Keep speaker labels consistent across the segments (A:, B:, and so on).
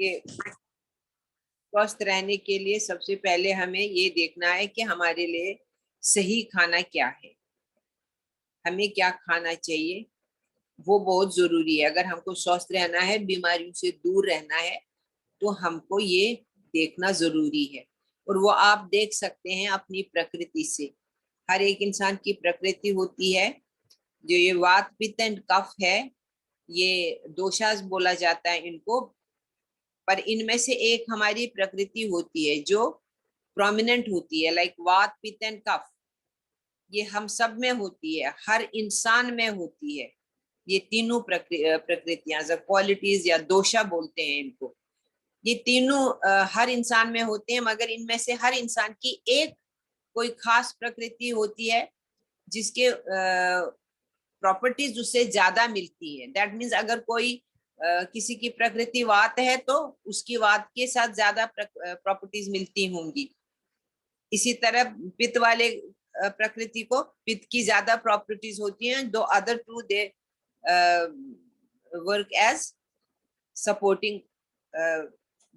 A: कि स्वस्थ रहने के लिए सबसे पहले हमें ये देखना है कि हमारे लिए सही खाना क्या है, हमें क्या खाना चाहिए, वो बहुत जरूरी है। अगर हमको स्वस्थ रहना है, बीमारियों से दूर रहना है, तो हमको ये देखना जरूरी है। और वो आप देख सकते हैं अपनी प्रकृति से। हर एक इंसान की प्रकृति होती है। जो ये वात पित्त एंड कफ है, ये दोषास बोला जाता है इनको, पर इनमें से एक हमारी प्रकृति होती है जो प्रोमिनेंट होती है, लाइक वात पित्त एंड कफ। ये हम सब में होती है, हर इंसान में होती है। ये तीनों प्रकृतियां, क्वालिटीज या दोषा बोलते हैं इनको। ये तीनों हर इंसान में होते हैं, मगर इनमें से हर इंसान की एक कोई खास प्रकृति होती है जिसके प्रॉपर्टीज उससे ज्यादा मिलती है। दैट मीन्स अगर कोई किसी की प्रकृति वात है तो उसकी वात के साथ ज्यादा प्रॉपर्टीज मिलती होंगी। इसी तरह पित्त वाले प्रकृति को पित्त की ज्यादा प्रॉपर्टीज होती हैं। दो other two they work as supporting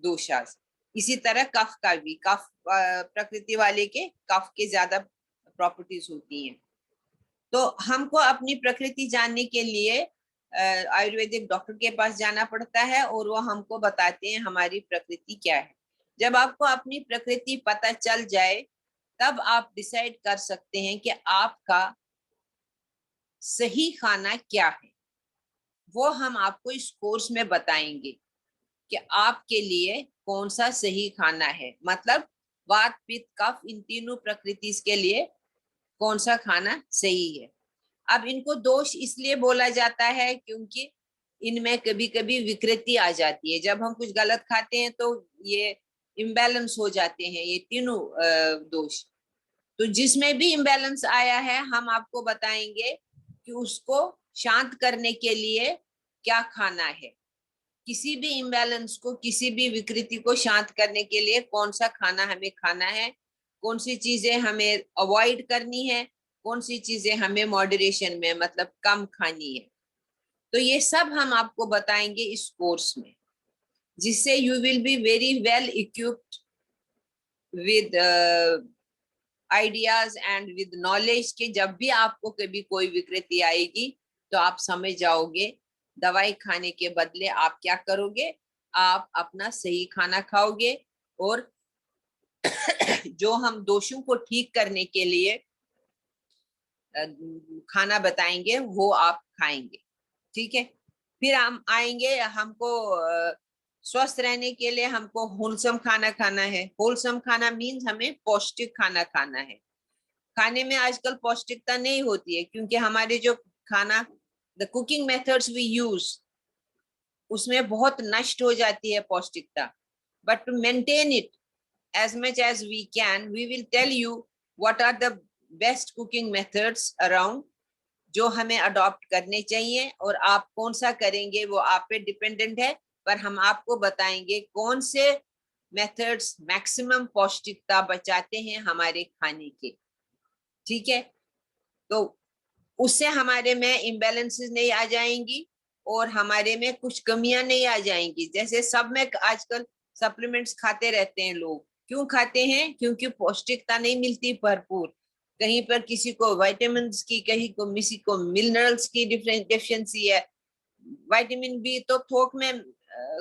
A: दोषास। इसी तरह कफ का भी, कफ प्रकृति वाले के कफ के ज्यादा प्रॉपर्टीज होती हैं। तो हमको अपनी प्रकृति जानने के लिए आयुर्वेदिक डॉक्टर के पास जाना पड़ता है और वो हमको बताते हैं हमारी प्रकृति क्या है। जब आपको अपनी प्रकृति पता चल जाए, तब आप डिसाइड कर सकते हैं कि आपका सही खाना क्या है। वो हम आपको इस कोर्स में बताएंगे कि आपके लिए कौन सा सही खाना है। मतलब वात पित्त कफ, इन तीनों प्रकृति के लिए कौन सा खाना सही है। अब इनको दोष इसलिए बोला जाता है क्योंकि इनमें कभी कभी विकृति आ जाती है। जब हम कुछ गलत खाते हैं तो ये इम्बैलेंस हो जाते हैं, ये तीनों दोष। तो जिसमें भी इम्बैलेंस आया है, हम आपको बताएंगे कि उसको शांत करने के लिए क्या खाना है। किसी भी इम्बैलेंस को, किसी भी विकृति को शांत करने के लिए कौन सा खाना हमें खाना है, कौन सी चीजें हमें अवॉइड करनी है, कौन सी चीजें हमें मॉडरेशन में, मतलब कम खानी है। तो ये सब हम आपको बताएंगे इस कोर्स में, जिससे you will be very well equipped with ideas and with knowledge कि जब भी आपको कभी कोई विकृति आएगी तो आप समझ जाओगे दवाई खाने के बदले आप क्या करोगे। आप अपना सही खाना खाओगे और जो हम दोषों को ठीक करने के लिए खाना बताएंगे वो आप खाएंगे। ठीक है। फिर हम आएंगे, हमको स्वस्थ रहने के लिए हमको होलसम खाना खाना है। होलसम खाना मीन्स हमें पौष्टिक खाना खाना है। खाने में आजकल पौष्टिकता नहीं होती है क्योंकि हमारे जो खाना, the cooking methods we use, उसमें बहुत नष्ट हो जाती है पौष्टिकता। But to maintain it as much as we can, we will tell you what are the best cooking methods around जो हमें अडॉप्ट करने चाहिए। और आप कौन सा करेंगे वो आप पे डिपेंडेंट है, पर हम आपको बताएंगे कौन से मेथड्स मैक्सिमम पौष्टिकता बचाते हैं हमारे खाने के। ठीक है। तो उससे हमारे में इम्बैलेंसेस नहीं आ जाएंगी और हमारे में कुछ कमियां नहीं आ जाएंगी। जैसे सब में आजकल सप्लीमेंट्स खाते रहते हैं लोग। क्यों खाते हैं? क्योंकि पौष्टिकता नहीं मिलती भरपूर। कहीं पर किसी को विटामिन की, कहीं को किसी को मिनरल्स की डिफिशियंसी है। विटामिन बी तो थोक में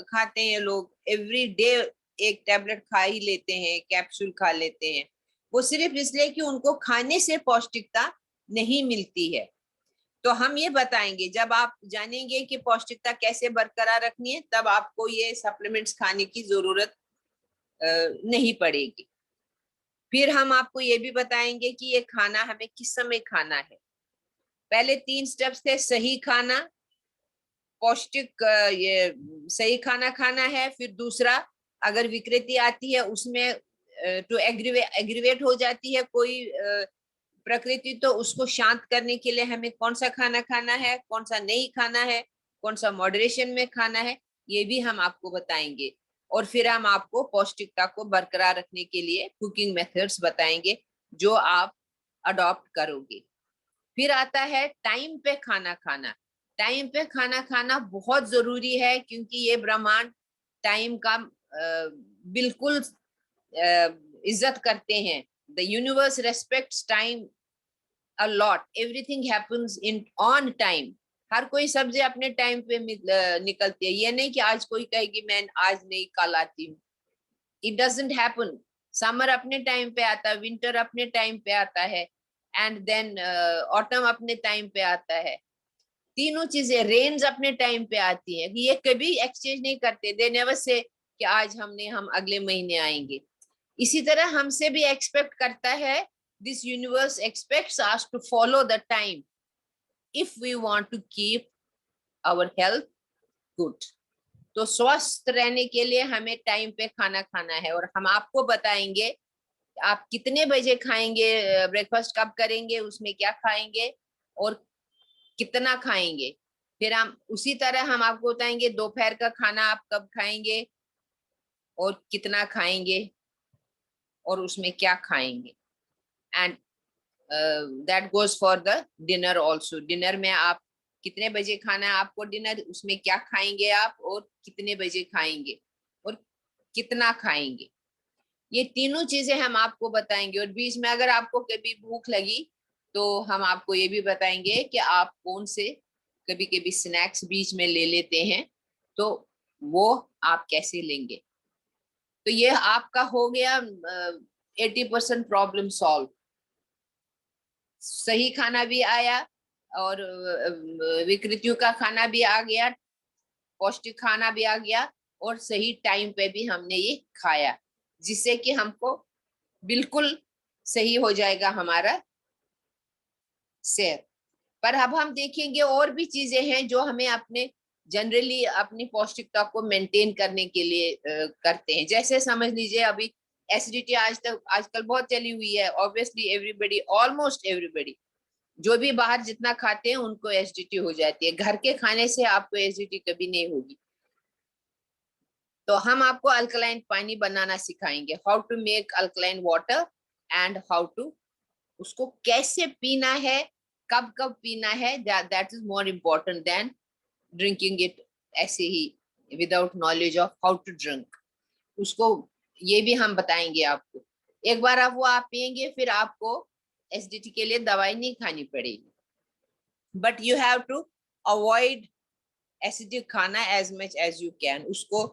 A: खाते हैं लोग, एवरी डे एक टैबलेट खा ही लेते हैं, कैप्सूल खा लेते हैं। वो सिर्फ इसलिए कि उनको खाने से पौष्टिकता नहीं मिलती है। तो हम ये बताएंगे, जब आप जानेंगे कि पौष्टिकता कैसे बरकरार रखनी है, तब आपको ये सप्लीमेंट्स खाने की जरूरत नहीं पड़ेगी। फिर हम आपको ये भी बताएंगे कि ये खाना हमें किस समय खाना है। पहले 3 स्टेप्स थे: सही खाना, पौष्टिक, ये सही खाना खाना है। फिर दूसरा, अगर विकृति आती है उसमें तो एग्रीवेट हो जाती है कोई प्रकृति, तो उसको शांत करने के लिए हमें कौन सा खाना खाना है, कौन सा नहीं खाना है, कौन सा मॉडरेशन में खाना है, ये भी हम आपको बताएंगे। और फिर हम आपको पौष्टिकता को बरकरार रखने के लिए कुकिंग मेथड्स बताएंगे जो आप अडॉप्ट करोगे। फिर आता है टाइम पे खाना खाना। टाइम पे खाना खाना बहुत जरूरी है क्योंकि ये ब्रह्मांड टाइम का बिल्कुल इज्जत करते हैं। The universe respects time a lot, everything happens in on time. हर कोई सब्जी अपने टाइम पे निकलती है। ये नहीं कि आज कोई कहेगी मैं आज नहीं कल आती हूँ, इट डजंट हैपन। समर अपने टाइम पे आता है, विंटर अपने टाइम पे आता है, एंड देन ऑटम अपने टाइम पे आता है। तीनों चीजें, रेन्स अपने टाइम पे आती हैं, ये कभी एक्सचेंज नहीं करते। दे नेवर से कि आज हम अगले महीने आएंगे। इसी तरह हमसे भी एक्सपेक्ट करता है, this universe expects us to follow the time if we want to keep our health good. तो स्वस्थ रहने के लिए हमें टाइम पे खाना खाना है, और हम आपको बताएंगे आप कितने बजे खाएंगे, ब्रेकफास्ट कब करेंगे, उसमें क्या खाएंगे और कितना खाएंगे। फिर हम उसी तरह हम आपको बताएंगे दोपहर का खाना आप कब खाएंगे और कितना खाएंगे और उसमें क्या खाएंगे। And that goes for the dinner also. Dinner में आप कितने बजे खाना है आपको डिनर, उसमें क्या खाएंगे आप और कितने बजे खाएंगे और कितना खाएंगे। ये तीनों चीजें हम आपको बताएंगे। और बीच में अगर आपको कभी भूख लगी तो हम आपको ये भी बताएंगे कि आप कौन से कभी कभी स्नैक्स बीच में ले लेते हैं, तो वो आप कैसे लेंगे। तो ये आपका हो गया 80% प्रॉब्लम सॉल्व। सही खाना भी आया और विकृतियों का खाना भी आ गया, पौष्टिक खाना भी आ गया, और सही टाइम पे भी हमने ये खाया, जिससे कि हमको बिल्कुल सही हो जाएगा हमारा सेहत। पर अब हम देखेंगे और भी चीजें हैं जो हमें अपने जनरली अपनी पौष्टिकता को मेंटेन करने के लिए करते हैं। जैसे समझ लीजिए अभी एसिडिटी आजकल बहुत चली हुई है। ऑब्वियसली एवरीबडी, ऑलमोस्ट एवरीबडी जो भी बाहर जितना खाते हैं उनको एसिडिटी हो जाती है। घर के खाने से आपको एसिडिटी कभी नहीं होगी। तो हम आपको अल्कलाइन पानी बनाना सिखाएंगे, how to make alkaline water and how to उसको कैसे पीना है, कब कब पीना है। That is more important than drinking it ऐसे ही without knowledge of how to drink उसको। ये भी हम बताएंगे आपको। एक बार आप वो आप पियेंगे फिर आपको एसिडिटी के लिए दवाई नहीं खानी पड़ेगी। But you have to avoid acidic खाना as much as you can. उसको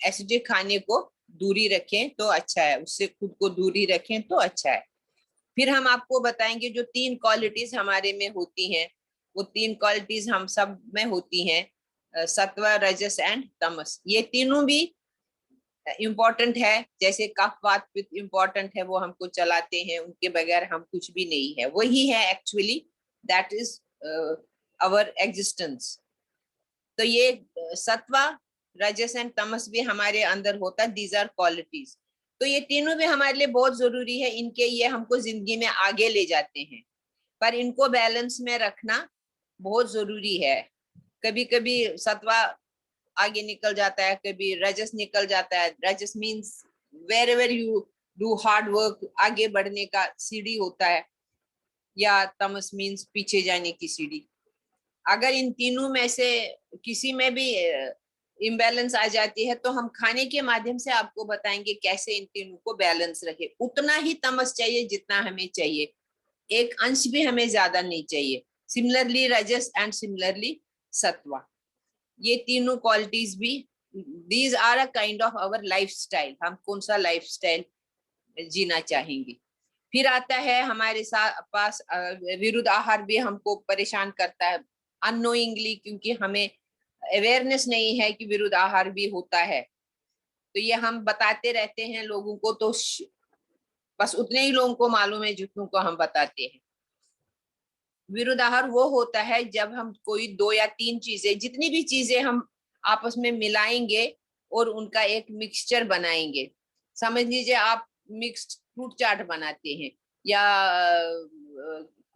A: एसिडिक खाने को दूरी रखें तो अच्छा है, उससे खुद को दूरी रखें तो अच्छा है। फिर हम आपको बताएंगे जो 3 क्वालिटीज हमारे में होती हैं, वो 3 क्वालिटीज हम सब में होती हैं, सत्व, रजस एंड तमस। ये तीनों भी इम्पोर्टेंट है। जैसे कफ वात पित्त इम्पोर्टेंट है, वो हमको चलाते हैं, उनके बगैर हम कुछ भी नहीं है। वही है actually, that is our existence. तो ये सत्व, रजस एंड तमस भी हमारे अंदर होता है। These are qualities. तो ये तीनों भी हमारे लिए बहुत जरूरी है। इनके ये हमको जिंदगी में आगे ले जाते हैं, पर इनको बैलेंस में रखना बहुत जरूरी है। कभी कभी सत्व आगे निकल जाता है, कभी रजस निकल जाता है। Rajas means wherever you do hard work, आगे बढ़ने का सीढ़ी होता है, या तमस मीन्स पीछे जाने की सीढ़ी। अगर इन तीनों में से किसी में भी इम्बैलेंस आ जाती है तो हम खाने के माध्यम से आपको बताएंगे कैसे इन तीनों को बैलेंस रखे। उतना ही तमस चाहिए जितना हमें चाहिए, एक अंश भी हमें ज्यादा नहीं चाहिए। सिमिलरली रजस एंड सिमिलरली सत्वा, ये तीनों क्वालिटीज भी, these are a kind of our lifestyle. हम कौन सा लाइफ स्टाइल जीना चाहेंगे। फिर आता है हमारे साथ पास विरुद्ध आहार भी हमको परेशान करता है अननोइंगली, क्योंकि हमें अवेयरनेस नहीं है कि विरुद्ध आहार भी होता है। तो ये हम बताते रहते हैं लोगों को, तो बस उतने ही लोगों को मालूम है जितनों को हम बताते हैं। विरुद्ध आहार वो होता है जब हम कोई 2 या 3 चीजें, जितनी भी चीजें हम आपस में मिलाएंगे और उनका एक मिक्सचर बनाएंगे। समझ लीजिए आप मिक्स्ड फ्रूट चाट बनाते हैं, या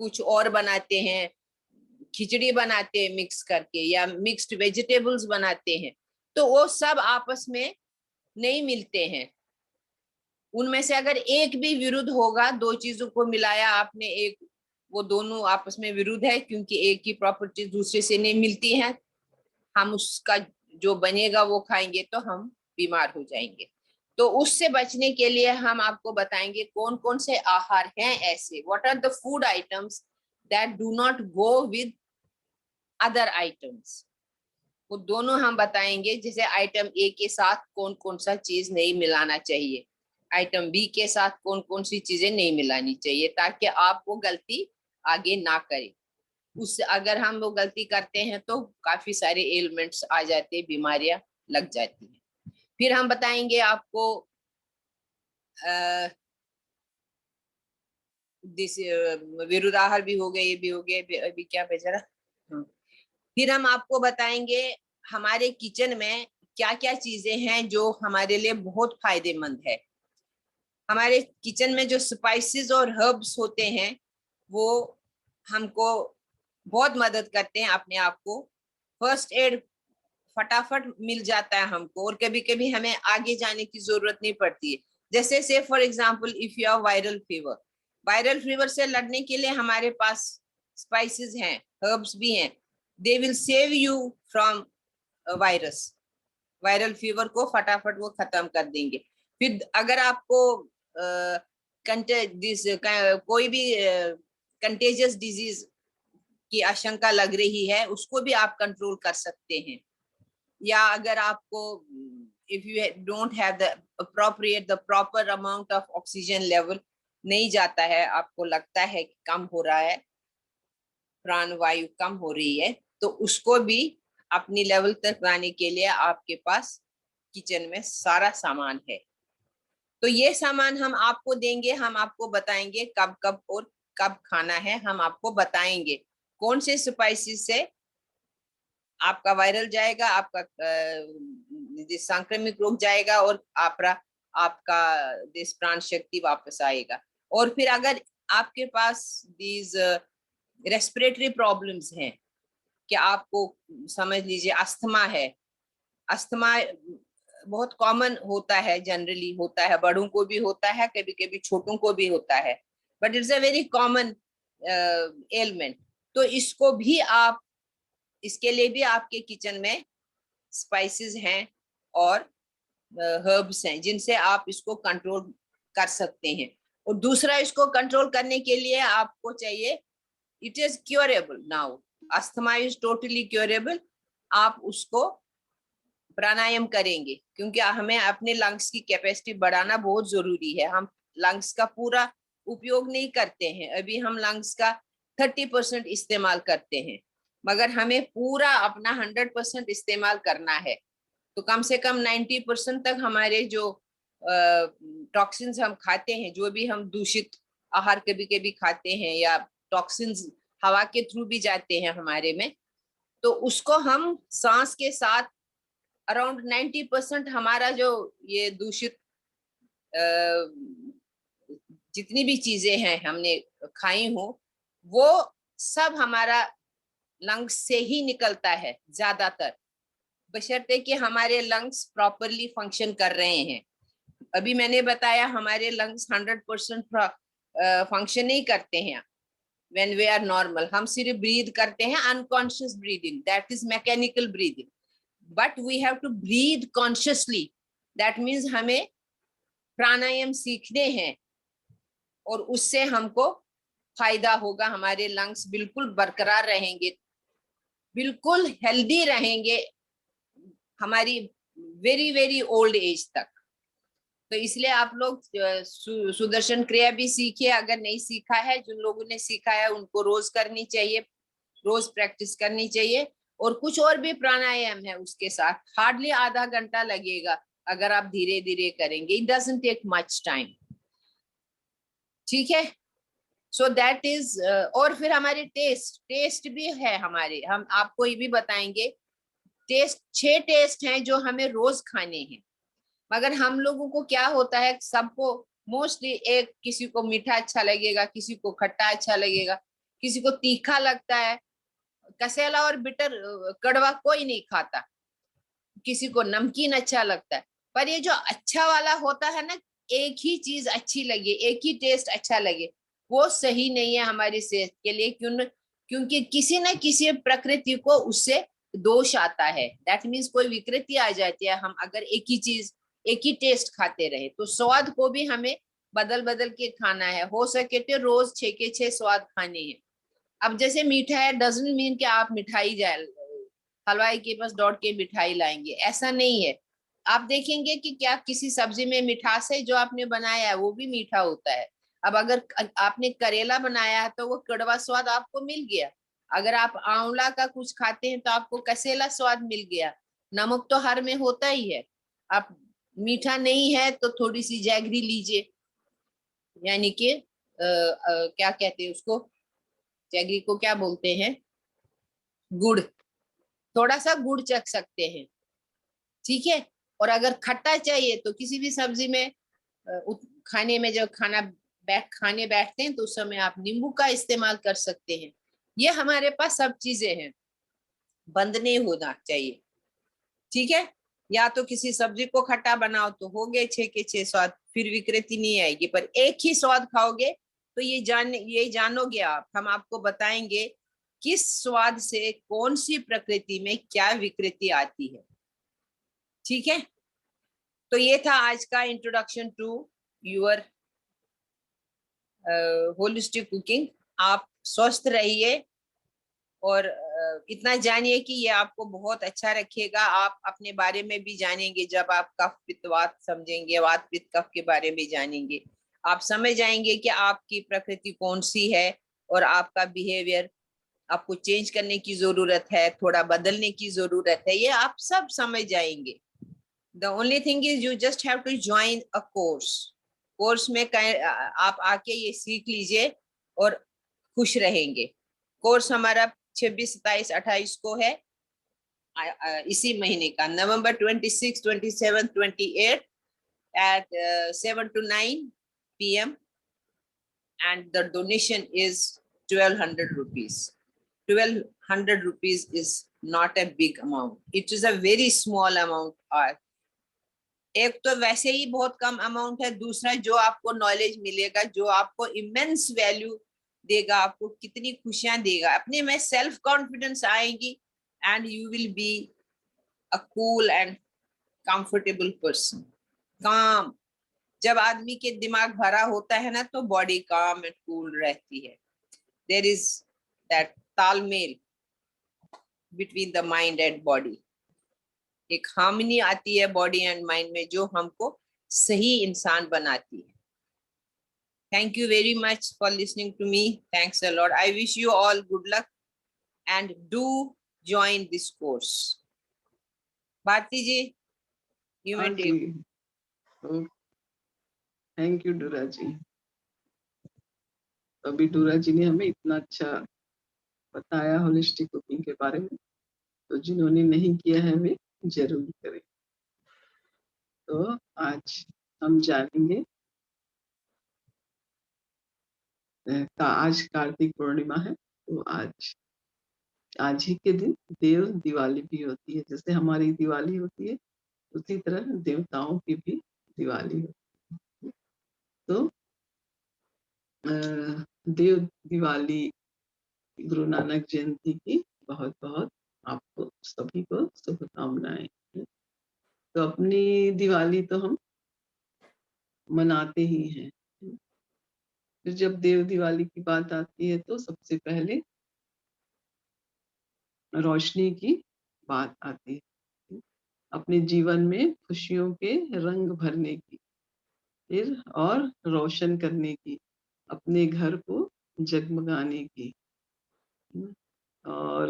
A: कुछ और बनाते हैं, खिचड़ी बनाते हैं मिक्स करके, या मिक्स्ड वेजिटेबल्स बनाते हैं, तो वो सब आपस में नहीं मिलते हैं। उनमें से अगर एक भी विरुद्ध होगा, 2 चीजों को मिलाया आपने, एक वो दोनों आपस में विरुद्ध है, क्योंकि एक की प्रॉपर्टी दूसरे से नहीं मिलती है, हम उसका जो बनेगा वो खाएंगे तो हम बीमार हो जाएंगे। तो उससे बचने के लिए हम आपको बताएंगे कौन कौन से आहार हैं ऐसे, what are the food items that do not go with other items. वो दोनों हम बताएंगे, जैसे आइटम ए के साथ कौन कौन सा चीज नहीं मिलाना चाहिए, आइटम बी के साथ कौन कौन सी चीजें नहीं मिलानी चाहिए, ताकि आप वो गलती आगे ना करें। उससे अगर हम वो गलती करते हैं तो काफी सारे एलिमेंट्स आ जाते हैं, बीमारियां लग जाती हैं। फिर हम बताएंगे आपको विरुद्धाहार भी हो गए, ये भी हो गए, अभी क्या बचा रहा। फिर हम आपको बताएंगे हमारे किचन में क्या क्या चीजें हैं जो हमारे लिए बहुत फायदेमंद है। हमारे किचन में जो स्पाइसेस और हर्ब्स होते हैं वो हमको बहुत मदद करते हैं अपने आप को फर्स्ट एड फटाफट मिल जाता है हमको, और कभी कभी हमें आगे जाने की जरूरत नहीं पड़ती है। जैसे से for example if you have viral fever से लड़ने के लिए हमारे पास स्पाइसेस हैं, हर्ब्स भी हैं, they will save you from viral fever को फटाफट वो खत्म कर देंगे। फिर अगर आपको कोई भी कंटेजियस डिजीज की आशंका लग रही है, उसको भी आप कंट्रोल कर सकते हैं। या अगर आपको if you don't have the proper amount of oxygen level नहीं जाता है, आपको लगता है कि कम हो रहा है, प्राणवायु कम हो रही है, तो उसको भी अपनी लेवल तक लाने के लिए आपके पास किचन में सारा सामान है। तो ये सामान हम आपको देंगे, हम आपको बताएंगे कब कब और कब खाना है, हम आपको बताएंगे कौन से स्पाइसेस से आपका वायरल जाएगा, आपका संक्रमित रोग जाएगा, और आपका देश प्राण शक्ति वापस आएगा। और फिर अगर आपके पास दीज रेस्पिरेटरी प्रॉब्लम्स हैं, कि आपको समझ लीजिए अस्थमा है, अस्थमा बहुत कॉमन होता है, जनरली होता है, बड़ों को भी होता है, कभी कभी छोटों को भी होता है, but it's a very common element. तो इसको भी आप, इसके लिए भी आपके किचन में स्पाइसेस हैं और हर्ब्स हैं जिनसे आप इसको कंट्रोल कर सकते हैं। और दूसरा, इसको कंट्रोल करने के लिए आपको चाहिए, it is curable now, asthma is totally curable. आप उसको प्राणायाम करेंगे, क्योंकि हमें अपने लंग्स की कैपेसिटी बढ़ाना बहुत जरूरी है। हम लंग्स का पूरा उपयोग नहीं करते हैं, अभी हम लंग्स का 30% इस्तेमाल करते हैं, मगर हमें पूरा अपना 100% इस्तेमाल करना है। तो कम से कम 90% तक हमारे जो टॉक्सिन्स हम खाते हैं, जो भी हम दूषित आहार कभी कभी खाते हैं, या टॉक्सिन्स हवा के थ्रू भी जाते हैं हमारे में, तो उसको हम सांस के साथ अराउंड 90% हमारा जो ये दूषित जितनी भी चीजें हैं हमने खाई हो, वो सब हमारा लंग्स से ही निकलता है ज्यादातर, बशर्ते कि हमारे लंग्स प्रॉपरली फंक्शन कर रहे हैं। अभी मैंने बताया हमारे लंग्स 100% फंक्शन नहीं करते हैं व्हेन वी आर नॉर्मल, हम सिर्फ ब्रीद करते हैं unconscious breathing, that is mechanical breathing, but we have to breathe consciously. That means हमें प्राणायाम सीखने हैं, और उससे हमको फायदा होगा, हमारे लंग्स बिल्कुल बरकरार रहेंगे, बिल्कुल हेल्दी रहेंगे हमारी वेरी वेरी ओल्ड एज तक। तो इसलिए आप लोग सुदर्शन क्रिया भी सीखिए, अगर नहीं सीखा है, जिन लोगों ने सीखा है उनको रोज करनी चाहिए, रोज प्रैक्टिस करनी चाहिए। और कुछ और भी प्राणायाम है उसके साथ, हार्डली आधा घंटा लगेगा अगर आप धीरे धीरे करेंगे, it doesn't take much time. ठीक है, सो दैट इज। और फिर हमारे टेस्ट भी है हमारे, हम आपको ये भी बताएंगे टेस्ट, 6 टेस्ट हैं जो हमें रोज खाने हैं। मगर हम लोगों को क्या होता है, सबको मोस्टली, एक किसी को मीठा अच्छा लगेगा, किसी को खट्टा अच्छा लगेगा, किसी को तीखा लगता है, कसेला और बिटर कड़वा कोई नहीं खाता, किसी को नमकीन अच्छा लगता है। पर ये जो अच्छा वाला होता है ना, एक ही चीज अच्छी लगे, एक ही टेस्ट अच्छा लगे, वो सही नहीं है हमारी सेहत के लिए, क्योंकि किसी न किसी प्रकृति को उससे दोष आता है, दैट मीन्स कोई विकृति आ जाती है। हम अगर एक ही चीज, एक ही टेस्ट खाते रहे, तो स्वाद को भी हमें बदल बदल के खाना है। हो सके तो रोज 6 के 6 स्वाद खाने हैं। अब जैसे मीठा है, डजंट मीन कि आप मिठाई जाए हलवाई के पास दौड़ के मिठाई लाएंगे, ऐसा नहीं है। आप देखेंगे कि क्या किसी सब्जी में मिठास है, जो आपने बनाया है वो भी मीठा होता है। अब अगर आपने करेला बनाया है तो वो कड़वा स्वाद आपको मिल गया। अगर आप आंवला का कुछ खाते हैं तो आपको कसेला स्वाद मिल गया। नमक तो हर में होता ही है। आप मीठा नहीं है तो थोड़ी सी जैगरी लीजिए, यानी कि क्या कहते हैं उसको, जैगरी को क्या बोलते हैं, गुड़। थोड़ा सा गुड़ चख सकते हैं, ठीक है। और अगर खट्टा चाहिए तो किसी भी सब्जी में खाने में, जब खाने बैठते हैं तो उस समय आप नींबू का इस्तेमाल कर सकते हैं। ये हमारे पास सब चीजें हैं, बंद नहीं होना चाहिए, ठीक है। या तो किसी सब्जी को खट्टा बनाओ तो हो गए 6 के 6 स्वाद, फिर विकृति नहीं आएगी। पर एक ही स्वाद खाओगे तो ये जानोगे आप, हम आपको बताएंगे किस स्वाद से कौन सी प्रकृति में क्या विकृति आती है, ठीक है। तो ये था आज का introduction to your holistic cooking. आप स्वस्थ रहिए और इतना जानिए कि ये आपको बहुत अच्छा रखेगा। आप अपने बारे में भी जानेंगे, जब आप कफ पित्त वात समझेंगे, वात पित्त कफ के बारे में जानेंगे, आप समझ जाएंगे कि आपकी प्रकृति कौन सी है और आपका बिहेवियर आपको चेंज करने की जरूरत है, थोड़ा बदलने की जरूरत है, ये आप सब समझ जाएंगे। The only thing is you just have to join a course. Course में आप आके ये सीख लीजिए और खुश रहेंगे। कोर्स हमारा 26, 27, 28 को है, इसी महीने का, नवंबर 26, 27, 28 at 7 to 9 p.m. and the donation is 1200 rupees. 1200 rupees is not a big amount. It is a very small amount. एक तो वैसे ही बहुत कम अमाउंट है, दूसरा जो आपको नॉलेज मिलेगा, जो आपको इमेंस वैल्यू देगा, आपको कितनी खुशियां देगा, अपने में सेल्फ कॉन्फिडेंस आएगी and you will be a cool and comfortable person. काम, जब आदमी के दिमाग भरा होता है ना तो बॉडी काम एंड कूल रहती है। देयर इज दैट तालमेल between the mind and body. एक हार्मनी आती है बॉडी एंड माइंड में, जो हमको सही इंसान बनाती है। Thank you very much for listening to me. Thanks a lot. I wish you all good luck and do join this course. Bharti ji, you may take.
B: Thank you Dura ji. अभी डूरा जी ने हमें इतना अच्छा बताया होलिस्टिक कुकिंग के बारे में, तो जिन्होंने नहीं किया है वे जरूर करें। तो आज हम जानेंगे, आज कार्तिक पूर्णिमा है, तो आज ही के दिन देव दिवाली भी होती है। जैसे हमारी दिवाली होती है उसी तरह देवताओं की भी दिवाली होती है। तो देव दिवाली, गुरु नानक जयंती की बहुत बहुत आपको सभी को शुभकामनाएं। तो अपनी दिवाली तो हम मनाते ही हैं। फिर जब देव दिवाली की बात आती है तो सबसे पहले रोशनी की बात आती है, अपने जीवन में खुशियों के रंग भरने की, फिर और रोशन करने की, अपने घर को जगमगाने की, और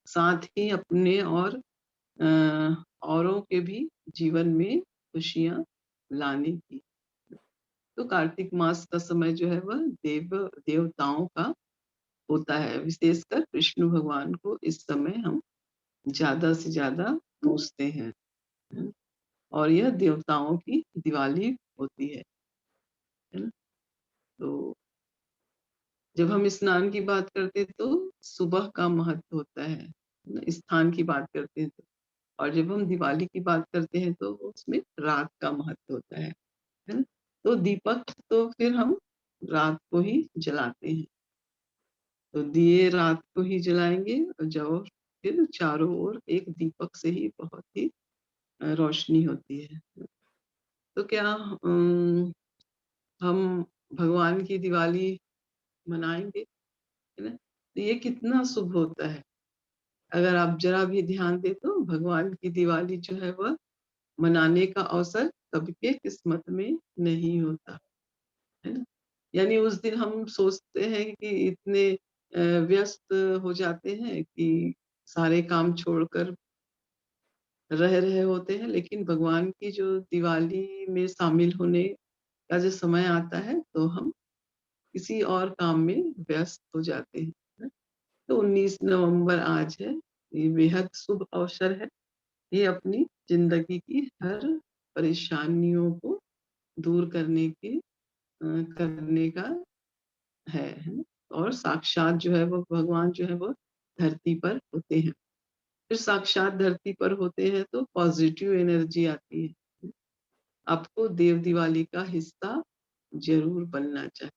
B: साथ ही अपने और औरों के भी जीवन में खुशियां लाने की। तो कार्तिक मास का समय जो है वह देवताओं का होता है। विशेषकर विष्णु भगवान को इस समय हम ज्यादा से ज्यादा पूजते हैं, और यह देवताओं की दिवाली होती है। तो जब हम स्नान की बात करते हैं तो सुबह का महत्व होता है, स्थान की बात करते हैं तो, और जब हम दिवाली की बात करते हैं तो उसमें रात का महत्व होता है ना। तो दीपक तो फिर हम रात को ही जलाते हैं, तो दिए रात को ही जलाएंगे, और जब फिर चारों ओर एक दीपक से ही बहुत ही रोशनी होती है। तो क्या हम भगवान की दिवाली मनाएँगे, है ना? तो ये कितना शुभ होता है। अगर आप ज़रा भी ध्यान दें तो भगवान की दिवाली जो है वह मनाने का अवसर सबके किस्मत में नहीं होता, है ना? यानी उस दिन हम सोचते हैं कि इतने व्यस्त हो जाते हैं कि सारे काम छोड़कर रह रहे होते हैं, लेकिन भगवान की जो दिवाली में शामिल होने का जो समय आता है, तो हम किसी और काम में व्यस्त हो जाते हैं। ना? तो 19 नवंबर आज है, ये बेहद शुभ अवसर है। ये अपनी ज़िंदगी की हर परेशानियों को दूर करने का है ना? और साक्षात जो है वो भगवान जो है वो धरती पर होते हैं। फिर साक्षात धरती पर होते हैं तो पॉज़िटिव एनर्जी आती है। आपको देव दिवाली का हिस्सा ज़रूर बनना चाहिए।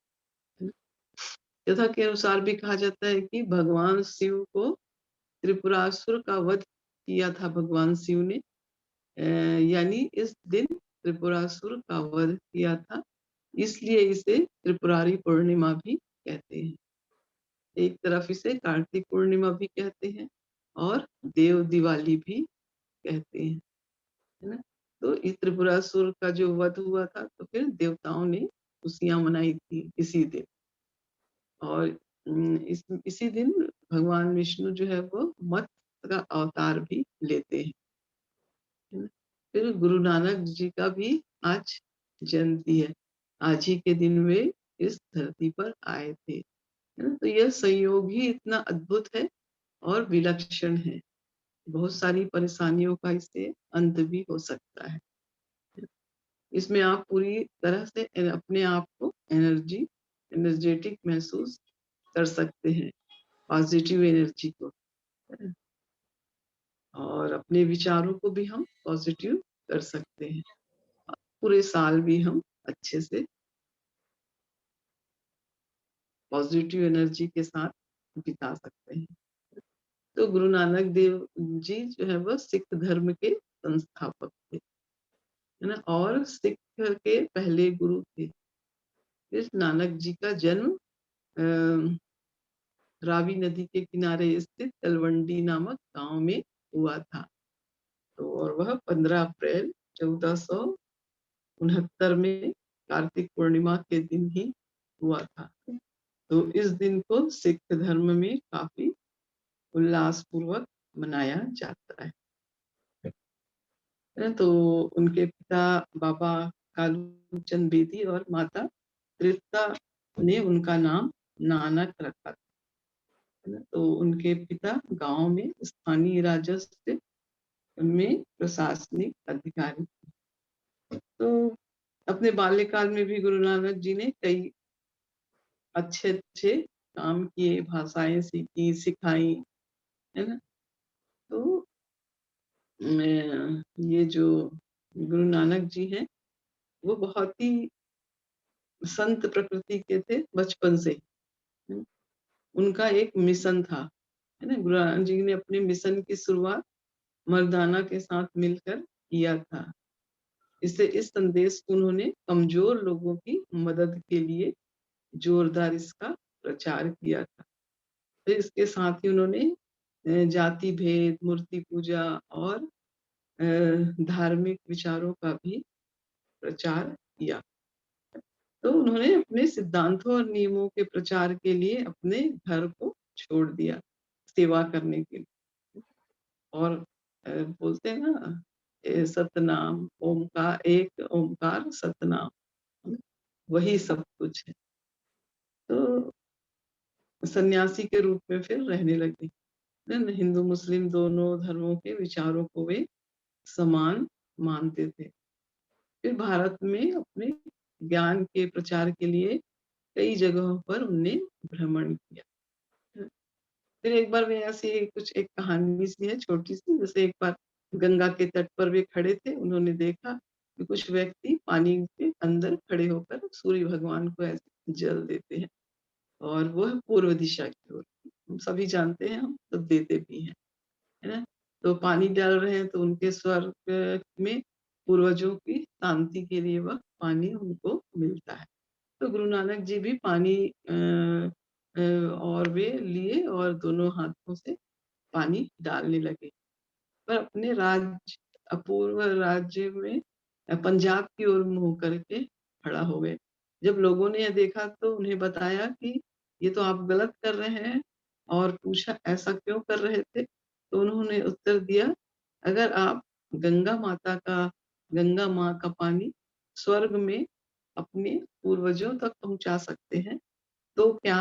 B: कथा के अनुसार भी कहा जाता है कि भगवान शिव को त्रिपुरासुर का वध किया था भगवान शिव ने। यानी इस दिन त्रिपुरासुर का वध किया था, इसलिए इसे त्रिपुरारी पूर्णिमा भी कहते हैं। एक तरफ इसे कार्तिक पूर्णिमा भी कहते हैं और देव दिवाली भी कहते हैं, है ना? तो इस त्रिपुरासुर का जो वध हुआ था तो फिर देवताओं ने खुशियाँ मनाई थी इसी दिन। और इसी दिन भगवान विष्णु जो है वो मत्स्य का अवतार भी लेते हैं, है ना? फिर गुरु नानक जी का भी आज जयंती है। आज ही के दिन वे इस धरती पर आए थे, है ना? तो यह संयोग ही इतना अद्भुत है और विलक्षण है। बहुत सारी परेशानियों का इससे अंत भी हो सकता है। इसमें आप पूरी तरह से अपने आप को एनर्जेटिक महसूस कर सकते हैं, पॉजिटिव एनर्जी को, है ना? और अपने विचारों को भी हम पॉजिटिव कर सकते हैं। पूरे साल भी हम अच्छे से पॉजिटिव एनर्जी के साथ बिता सकते हैं। तो गुरु नानक देव जी जो है वो सिख धर्म के संस्थापक थे, है ना? और सिख के पहले गुरु थे। इस नानक जी का जन्म अ, रावी नदी के किनारे स्थित तलवंडी नामक गांव में हुआ था। तो और वह 15 अप्रैल 1469 में कार्तिक पूर्णिमा के दिन ही हुआ था। तो इस दिन को सिख धर्म में काफी उल्लास पूर्वक मनाया जाता है। तो उनके पिता बाबा कालू चंद बेदी और माता तृप्ता ने उनका नाम नानक रखा था, है ना? तो उनके पिता गांव में स्थानीय राजस्व में प्रशासनिक अधिकारी। तो अपने बाल्यकाल में भी गुरु नानक जी ने कई अच्छे-अच्छे काम किए, भाषाएँ सीखी, सिखाई, है ना? तो ये जो गुरु नानक जी हैं, वो बहुत ही संत प्रकृति के थे बचपन से ही। हुँ, उनका एक मिशन था, है ना? गुरु नानक जी ने अपने मिशन की शुरुआत मर्दाना के साथ मिलकर किया था। इससे इस संदेश को उन्होंने कमज़ोर लोगों की मदद के लिए जोरदार इसका प्रचार किया था। फिर इसके साथ ही उन्होंने जाति भेद, मूर्ति पूजा और धार्मिक विचारों का भी प्रचार किया। तो उन्होंने अपने सिद्धांतों और नियमों के प्रचार के लिए अपने घर को छोड़ दिया, सेवा करने के लिए। और बोलते हैं ना सतनाम एक ओमकार सतनाम, है ना? वही सब कुछ है। तो सन्यासी के रूप में फिर रहने लगे। न हिंदू मुस्लिम दोनों धर्मों के विचारों को वे समान मानते थे। फिर भारत में अपने ज्ञान के प्रचार के लिए कई जगहों पर उनने भ्रमण किया। फिर एक बार वे ऐसी कुछ एक कहानी सी है छोटी-सी, जैसे एक बार गंगा के तट पर वे खड़े थे, उन्होंने देखा कि कुछ व्यक्ति पानी के अंदर खड़े होकर सूर्य भगवान को ऐसे जल देते हैं और वह पूर्व दिशा की ओर। हम सभी जानते हैं, हम सब देते भी हैं। है ना? तो पानी डाल रहे हैं तो उनके स्वर्ग में पूर्वजों की शांति के लिए वह पानी उनको मिलता है। तो गुरु नानक जी भी पानी और वे लिए और दोनों हाथों से पानी डालने लगे। पर अपने अपूर्व राज्य में पंजाब की ओर मुँह करके खड़ा हो गए। जब लोगों ने यह देखा तो उन्हें बताया कि ये तो आप गलत कर रहे हैं और पूछा ऐसा क्यों कर रहे थे? तो उन्होंने उत्तर दिया, अगर आप गंगा माता का गंगा माँ का पानी स्वर्ग में अपने पूर्वजों तक पहुँचा सकते हैं, तो क्या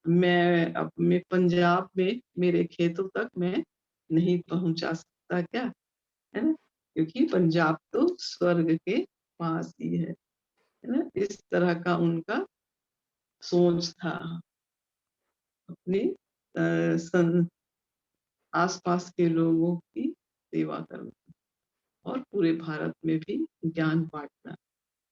B: मैं अपने पंजाब में मेरे खेतों तक मैं नहीं पहुँचा सकता क्या? है ना? क्योंकि पंजाब तो स्वर्ग के पास ही है ना? इस तरह का उनका सोच था अपने सन आस-पास के लोगों की सेवा करना और पूरे भारत में भी ज्ञान बाँटना।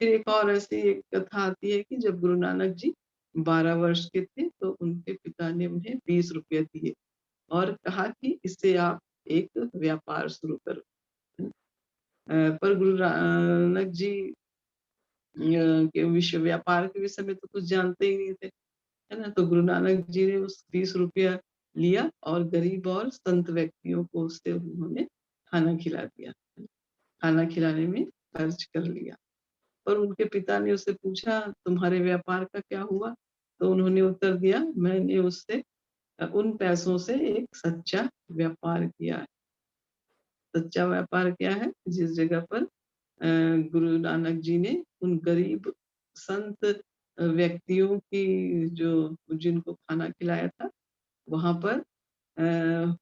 B: फिर एक और ऐसी एक कथा आती है कि जब गुरु नानक जी 12 वर्ष के थे तो उनके पिता ने उन्हें ₹20 दिए और कहा कि इससे आप एक व्यापार शुरू करो। पर गुरु नानक जी के विश्व व्यापार के विषय में तो कुछ जानते ही नहीं थे, है ना? तो गुरु नानक जी ने उस ₹20 लिया और गरीब और संत व्यक्तियों को उससे उन्होंने खाना खिला दिया। खाना खिलाने में खर्च कर लिया। और उनके पिता ने उससे पूछा, तुम्हारे व्यापार का क्या हुआ? तो उन्होंने उत्तर दिया, मैंने उससे उन पैसों से एक सच्चा व्यापार किया है। सच्चा व्यापार क्या है? जिस जगह पर गुरु नानक जी ने उन गरीब संत व्यक्तियों की जो जिनको खाना खिलाया था, वहाँ पर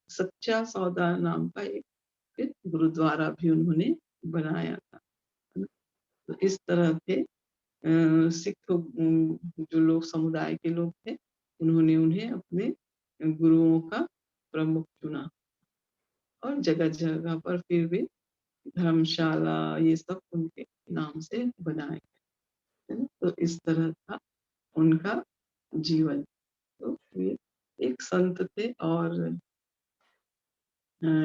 B: सच्चा सौदा नाम का एक गुरुद्वारा भी उन्होंने बनाया था। है ना? तो इस तरह से सिख जो लोग समुदाय के लोग थे, उन्होंने उन्हें अपने गुरुओं का प्रमुख चुना और जगह-जगह पर फिर भी धर्मशाला ये सब उनके नाम से बनाए, है ना? तो इस तरह था उनका जीवन। तो ये एक संत थे और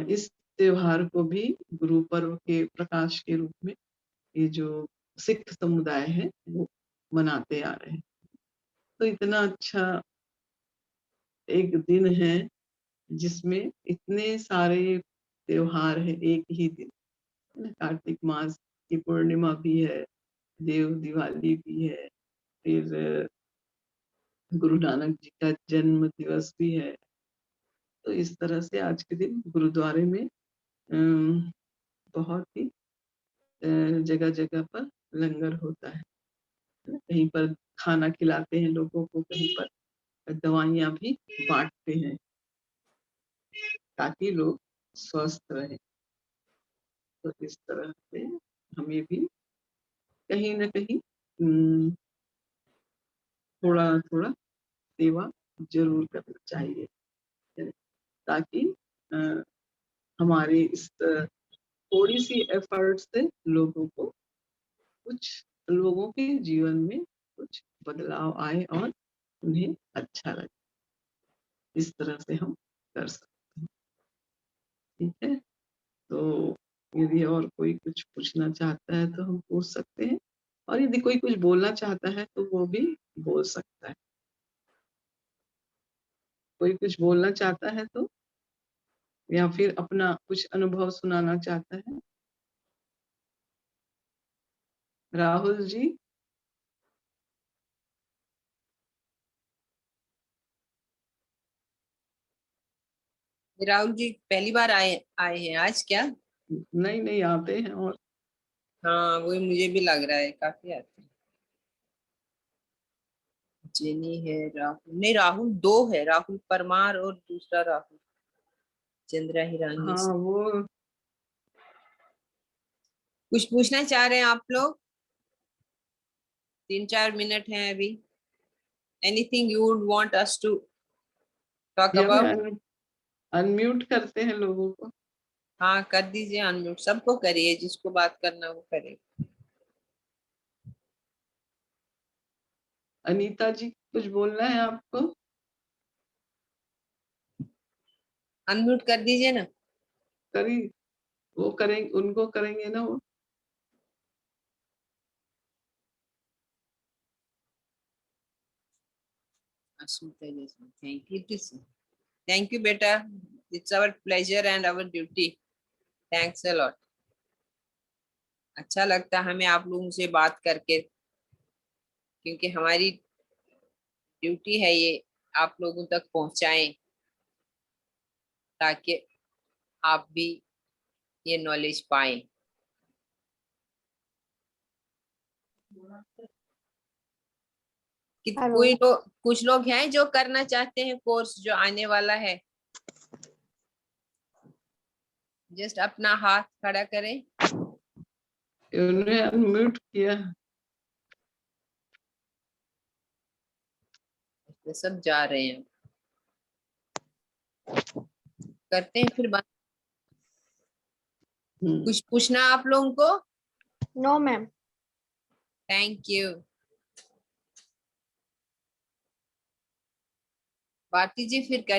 B: इस त्योहार को भी गुरु पर्व के प्रकाश के रूप में ये जो सिख समुदाय है, वो मनाते आ रहे हैं। तो इतना अच्छा एक दिन है जिसमें इतने सारे त्योहार हैं एक ही दिन, है ना? कार्तिक मास की पूर्णिमा भी है, देव दिवाली भी है, फिर गुरु नानक जी का जन्म दिवस भी है। तो इस तरह से आज के दिन गुरुद्वारे में बहुत ही जगह-जगह पर लंगर होता है ना? कहीं पर खाना खिलाते हैं लोगों को, कहीं पर दवाइयाँ भी बाँटते हैं ताकि लोग स्वस्थ रहें। तो इस तरह से हमें भी कहीं न कहीं थोड़ा-थोड़ा सेवा ज़रूर करनी चाहिए, है ना? ताकि अ, हमारी इस थोड़ी-सी एफर्ट से कुछ लोगों के जीवन में कुछ बदलाव आए और उन्हें अच्छा लगे। इस तरह से हम कर सकते हैं, ठीक है? तो यदि और कोई कुछ पूछना चाहता है तो हम पूछ सकते हैं और यदि कोई कुछ बोलना चाहता है तो वो भी बोल सकता है। कोई कुछ बोलना चाहता है तो या फिर अपना कुछ अनुभव सुनाना चाहता है? राहुल जी?
A: राहुल जी पहली बार आए आए हैं आज क्या?
B: नहीं, नहीं आते हैं और
A: हाँ वही मुझे भी लग रहा है काफी आते हैं। जेनी है, राहुल नहीं, राहुल दो है, राहुल परमार और दूसरा राहुल चंद्रा हिरानी
B: हाँ,
A: से।
B: वो
A: कुछ पूछना चाह रहे हैं आप लोग? 3-4 मिनट हैं अभी। Anything you would want us to talk
B: या फिर
A: अबाउट?
B: अनम्यूट करते हैं लोगों को।
A: हाँ कर दीजिए अनम्यूट, सबको करिए, जिसको बात करना वो करे।
B: अनीता जी कुछ बोलना है आपको?
A: अनम्यूट कर दीजिए ना।
B: करी, वो करेंगे, उनको करेंगे ना वो।
A: Thank you, beta. It's our pleasure and our duty. Thanks a lot. अच्छा लगता है हमें आप लोगों से बात करके, क्योंकि हमारी ड्यूटी है ये आप लोगों तक पहुंचाएं, ताकि आप भी ये नॉलेज पाएं। कोई लोग, कुछ लोग हैं जो करना चाहते हैं कोर्स जो आने वाला है, जस्ट अपना हाथ खड़ा करें।
B: उन्होंने अनम्यूट किया।
A: तो सब जा रहे हैं, करते हैं फिर बात। कुछ पूछना आप लोगों को?
C: No ma'am.
A: Thank you. Bharti ji फिर कर